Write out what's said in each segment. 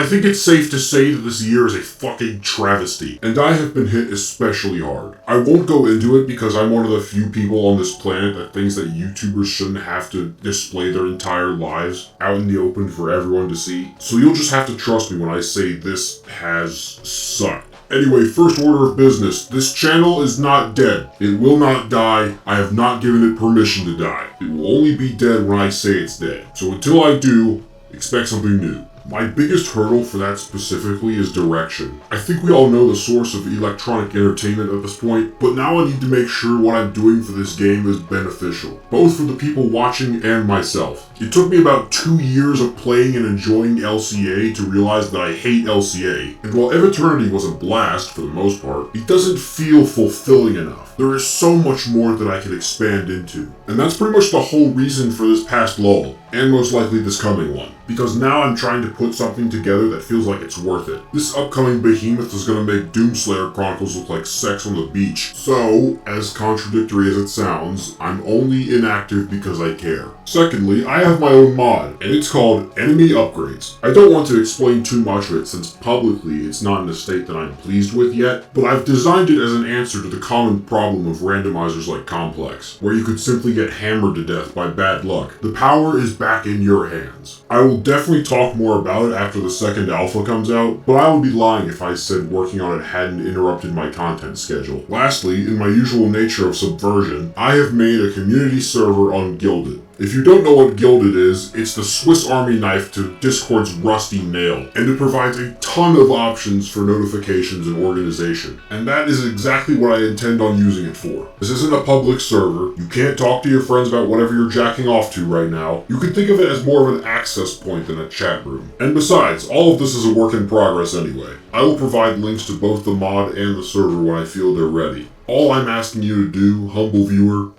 I think it's safe to say that this year is a fucking travesty, and I have been hit especially hard. I won't go into it because I'm one of the few people on this planet that thinks that YouTubers shouldn't have to display their entire lives out in the open for everyone to see. So you'll just have to trust me when I say this has sucked. Anyway, first order of business. This channel is not dead. It will not die. I have not given it permission to die. It will only be dead when I say it's dead. So until I do, expect something new. My biggest hurdle for that specifically is direction. I think we all know the source of electronic entertainment at this point, but now I need to make sure what I'm doing for this game is beneficial, both for the people watching and myself. It took me about 2 years of playing and enjoying LCA to realize that I hate LCA, and while Eternity was a blast for the most part, it doesn't feel fulfilling enough. There is so much more that I could expand into, and that's pretty much the whole reason for this past lull, and most likely this coming one, because now I'm trying to put something together that feels like it's worth it. This upcoming behemoth is gonna make Doomslayer Chronicles look like sex on the beach. So, as contradictory as it sounds, I'm only inactive because I care. Secondly, I have my own mod, and it's called Enemy Upgrades. I don't want to explain too much of it since publicly it's not in a state that I'm pleased with yet, but I've designed it as an answer to the common problem of randomizers like Complex, where you could simply get hammered to death by bad luck. The power is back in your hands. I will definitely talk more about it after the second alpha comes out, but I would be lying if I said working on it hadn't interrupted my content schedule. Lastly, in my usual nature of subversion, I have made a community server on Guilded. If you don't know what Guilded is, it's the Swiss Army knife to Discord's rusty nail, and it provides a ton of options for notifications and organization. And that is exactly what I intend on using it for. This isn't a public server, you can't talk to your friends about whatever you're jacking off to right now. You can think of it as more of an access point than a chat room. And besides, all of this is a work in progress anyway. I will provide links to both the mod and the server when I feel they're ready. All I'm asking you to do, humble viewer,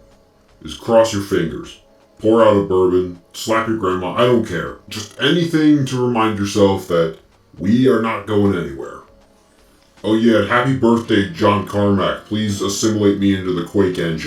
is cross your fingers. Pour out a bourbon, slap your grandma, I don't care. Just anything to remind yourself that we are not going anywhere. Oh yeah, happy birthday, John Carmack. Please assimilate me into the Quake engine.